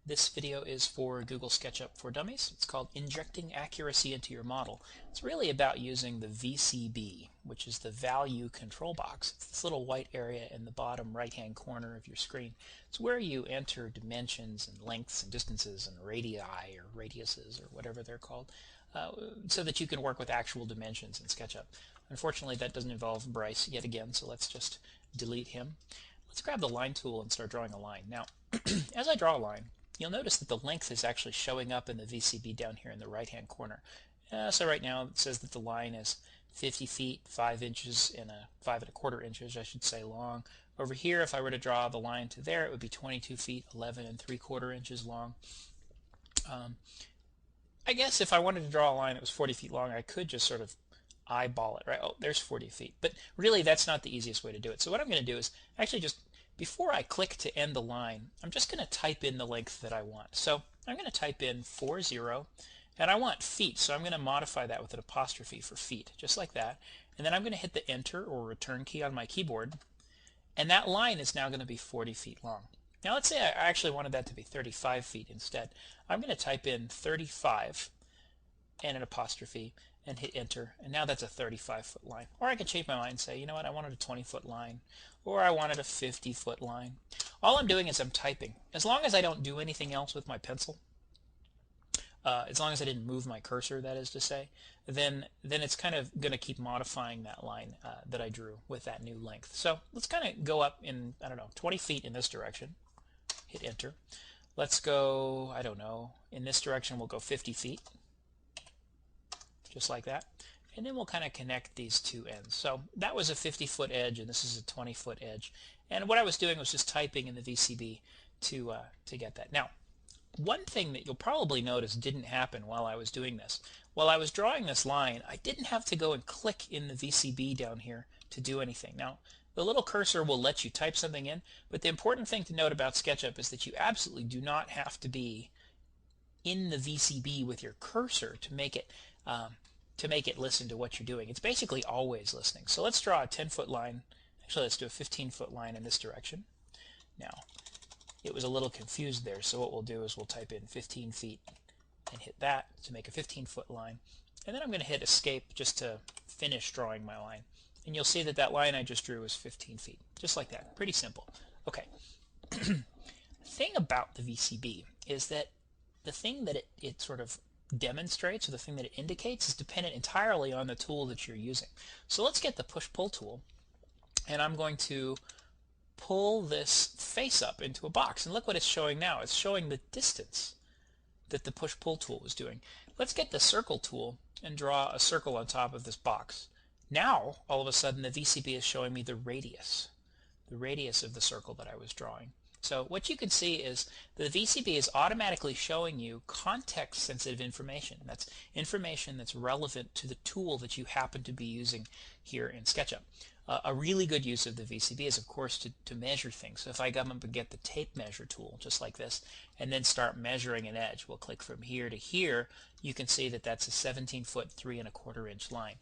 This video is for Google SketchUp for Dummies. It's called Injecting Accuracy into Your Model. It's really about using the VCB, which is the Value Control Box. It's this little white area in the bottom right-hand corner of your screen. It's where you enter dimensions and lengths and distances and radii or radiuses or whatever they're called, so that you can work with actual dimensions in SketchUp. Unfortunately, that doesn't involve Bryce yet again, so let's just delete him. Let's grab the line tool and start drawing a line. Now, as I draw a line, you'll notice that the length is actually showing up in the VCB down here in the right-hand corner. So right now it says that the line is 50 feet, 5 inches, and 5¼ inches, I should say, long. Over here, if I were to draw the line to there, it would be 22 feet, 11¾ inches long. I guess if I wanted to draw a line that was 40 feet long, I could just sort of eyeball it, right? Oh, there's 40 feet. But really, that's not the easiest way to do it. So what I'm going to do is actually just, before I click to end the line, I'm just going to type in the length that I want. So I'm going to type in 40, and I want feet, so I'm going to modify that with an apostrophe for feet, just like that. And then I'm going to hit the Enter or Return key on my keyboard, and that line is now going to be 40 feet long. Now let's say I actually wanted that to be 35 feet instead. I'm going to type in 35 and an apostrophe and hit Enter, and now that's a 35-foot line. Or I can change my mind and say, you know what, I wanted a 20-foot line, or I wanted a 50-foot line. All I'm doing is I'm typing. As long as I don't do anything else with my pencil, as long as I didn't move my cursor, that is to say, then it's kind of going to keep modifying that line that I drew with that new length. So let's kind of go up in, I don't know, 20 feet in this direction. Hit Enter. Let's go, I don't know, in this direction we'll go 50 feet. Just like that, and then we'll kind of connect these two ends. So that was a 50-foot edge, and this is a 20-foot edge. And what I was doing was just typing in the VCB to get that. Now, one thing that you'll probably notice didn't happen while I was doing this. While I was drawing this line, I didn't have to go and click in the VCB down here to do anything. Now, the little cursor will let you type something in, but the important thing to note about SketchUp is that you absolutely do not have to be in the VCB with your cursor to make it listen to what you're doing. It's basically always listening. So let's draw a 10-foot line. Actually, let's do a 15-foot line in this direction. Now, it was a little confused there, so what we'll do is we'll type in 15 feet and hit that to make a 15-foot line. And then I'm going to hit Escape just to finish drawing my line. And you'll see that that line I just drew is 15 feet. Just like that. Pretty simple. Okay. The thing about the VCB is that the thing that it sort of demonstrates, or the thing that it indicates, is dependent entirely on the tool that you're using. So let's get the push-pull tool, and I'm going to pull this face up into a box, and look what it's showing now. It's showing the distance that the push-pull tool was doing. Let's get the circle tool and draw a circle on top of this box. Now all of a sudden the VCB is showing me the radius of the circle that I was drawing. So what you can see is the VCB is automatically showing you context-sensitive information. That's information that's relevant to the tool that you happen to be using here in SketchUp. A really good use of the VCB is, of course, to measure things. So if I come up and get the tape measure tool, just like this, and then start measuring an edge, we'll click from here to here, you can see that that's a 17-foot, 3¼ inch line,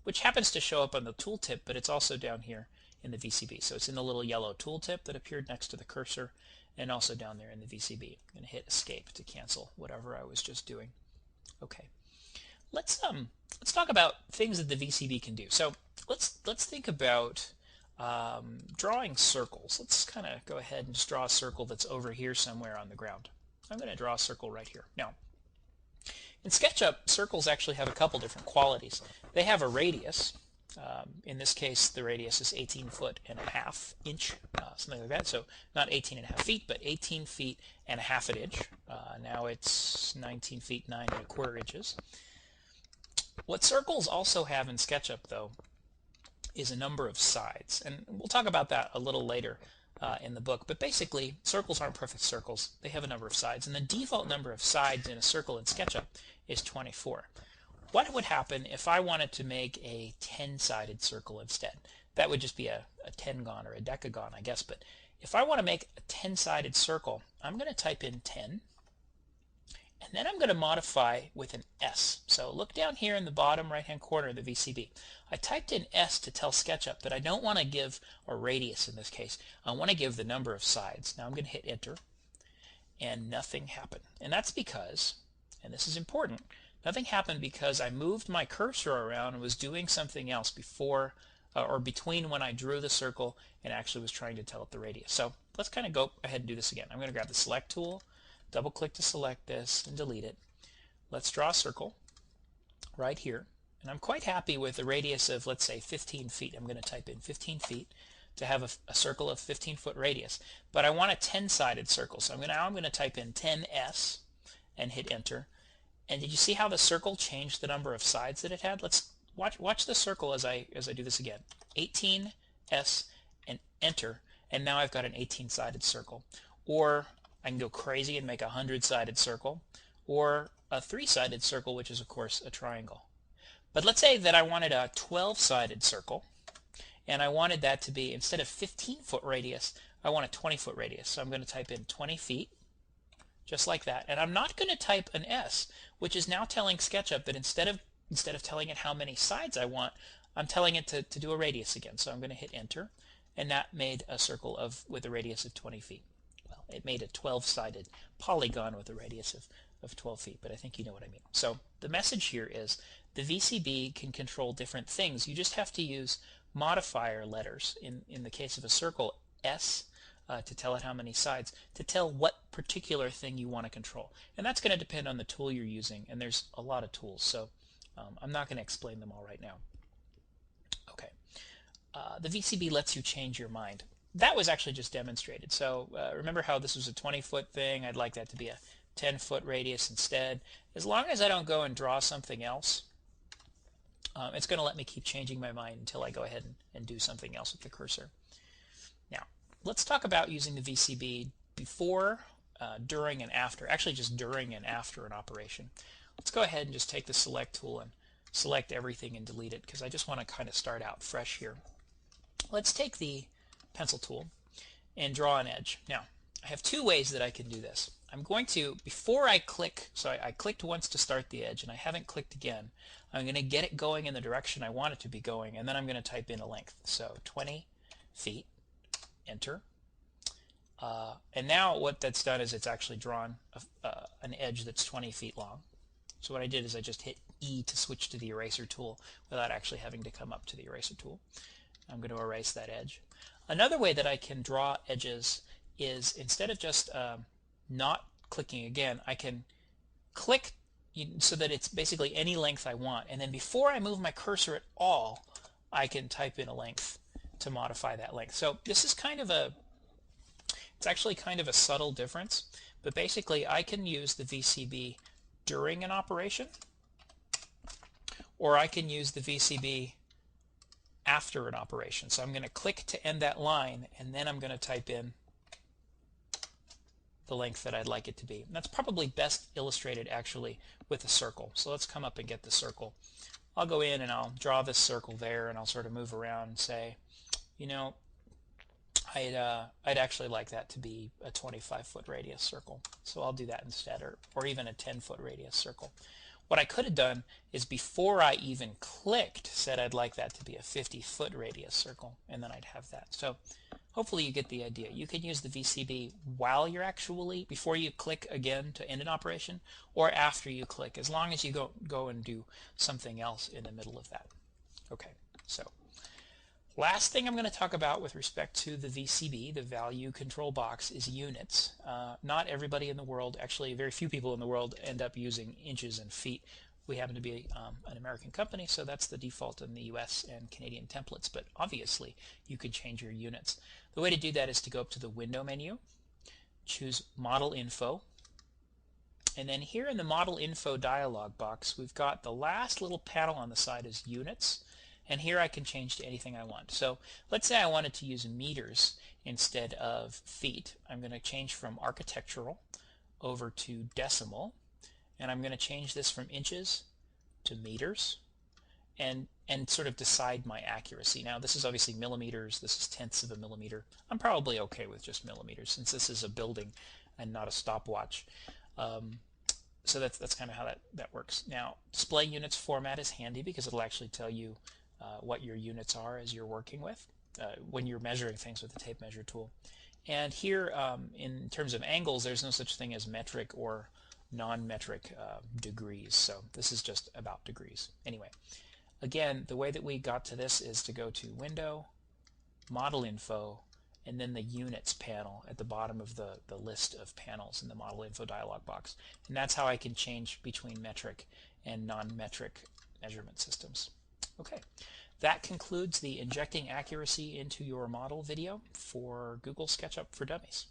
which happens to show up on the tooltip, but it's also down here in the VCB. So it's in the little yellow tooltip that appeared next to the cursor, and also down there in the VCB. I'm going to hit Escape to cancel whatever I was just doing. Okay, let's talk about things that the VCB can do. So let's think about drawing circles. Let's kind of go ahead and just draw a circle that's over here somewhere on the ground. I'm going to draw a circle right here. Now, in SketchUp, circles actually have a couple different qualities. They have a radius. In this case, the radius is 18.5 inch, something like that. So not 18.5 feet, but 18 feet and a half an inch. Now it's 19 feet 9¼ inches. What circles also have in SketchUp, though, is a number of sides, and we'll talk about that a little later in the book. But basically, circles aren't perfect circles. They have a number of sides, and the default number of sides in a circle in SketchUp is 24. What would happen if I wanted to make a 10-sided circle instead? That would just be a tengon or a decagon, I guess. But if I want to make a 10-sided circle, I'm going to type in 10, and then I'm going to modify with an S. So look down here in the bottom right-hand corner of the VCB. I typed in S to tell SketchUp that I don't want to give a radius in this case. I want to give the number of sides. Now I'm going to hit Enter. and nothing happened. And that's because, and this is important, nothing happened because I moved my cursor around and was doing something else before or between when I drew the circle and actually was trying to tell it the radius. So let's kind of go ahead and do this again. I'm going to grab the select tool, double click to select this and delete it. Let's draw a circle right here. And I'm quite happy with a radius of, let's say, 15 feet. I'm going to type in 15 feet to have a circle of 15-foot radius. But I want a 10-sided circle. So now I'm going to type in 10s and hit enter. And did you see how the circle changed the number of sides that it had? Let's watch the circle as I do this again. 18s and enter. And now I've got an 18-sided circle. Or I can go crazy and make a 100-sided circle. Or a 3-sided circle, which is of course a triangle. But let's say that I wanted a 12-sided circle, and I wanted that to be, instead of 15-foot radius, I want a 20-foot radius. So I'm going to type in 20 feet, just like that. And I'm not going to type an S, which is now telling SketchUp that instead of telling it how many sides I want, I'm telling it to do a radius again. So I'm going to hit enter, and that made a circle with a radius of 20 feet. Well, it made a 12-sided polygon with a radius of 12 feet, but I think you know what I mean. So the message here is the VCB can control different things. You just have to use modifier letters, in the case of a circle, S, to tell it how many sides, to tell what particular thing you want to control. And that's going to depend on the tool you're using, and there's a lot of tools, so I'm not going to explain them all right now. Okay, the VCB lets you change your mind. That was actually just demonstrated. So remember how this was a 20-foot thing? I'd like that to be a 10-foot radius instead. As long as I don't go and draw something else, it's going to let me keep changing my mind until I go ahead and do something else with the cursor. Now, let's talk about using the VCB before, during, and after. Actually, just during and after an operation. Let's go ahead and just take the select tool and select everything and delete it, because I just want to kind of start out fresh here. Let's take the pencil tool and draw an edge. Now, I have two ways that I can do this. I'm going to, before I click, so I clicked once to start the edge and I haven't clicked again, I'm going to get it going in the direction I want it to be going, and then I'm going to type in a length. So 20 feet, enter. And now what that's done is it's actually drawn an edge that's 20 feet long. So what I did is I just hit E to switch to the eraser tool without actually having to come up to the eraser tool. I'm going to erase that edge. Another way that I can draw edges is, instead of just not clicking again, I can click so that it's basically any length I want, and then before I move my cursor at all, I can type in a length to modify that length. So this is it's actually kind of a subtle difference, but basically I can use the VCB during an operation, or I can use the VCB after an operation. So I'm going to click to end that line, and then I'm going to type in the length that I'd like it to be. And that's probably best illustrated actually with a circle. So let's come up and get the circle. I'll go in and I'll draw this circle there, and I'll sort of move around and say, you know, I'd actually like that to be a 25-foot radius circle. So I'll do that instead, or even a 10-foot radius circle. What I could have done is, before I even clicked, said I'd like that to be a 50-foot radius circle, and then I'd have that. So hopefully you get the idea. You can use the VCB while you're actually, before you click again to end an operation, or after you click, as long as you go and do something else in the middle of that. Okay, so last thing I'm going to talk about with respect to the VCB, the value control box, is units. Not everybody in the world, actually very few people in the world, end up using inches and feet. We happen to be an American company, so that's the default in the US and Canadian templates, but obviously you can change your units. The way to do that is to go up to the window menu, choose Model Info, and then here in the Model Info dialog box, we've got the last little panel on the side is Units. And here I can change to anything I want. So let's say I wanted to use meters instead of feet. I'm going to change from architectural over to decimal, and I'm going to change this from inches to meters, and sort of decide my accuracy. Now this is obviously millimeters, this is tenths of a millimeter. I'm probably okay with just millimeters, since this is a building and not a stopwatch. So that's kind of how that works. Now, display units format is handy because it'll actually tell you what your units are as you're working with when you're measuring things with the tape measure tool. And here, in terms of angles, there's no such thing as metric or non-metric degrees. So this is just about degrees. Anyway, again, the way that we got to this is to go to Window, Model Info, and then the Units panel at the bottom of the list of panels in the Model Info dialog box. And that's how I can change between metric and non-metric measurement systems. Okay, that concludes the Injecting Accuracy into Your Model video for Google SketchUp for Dummies.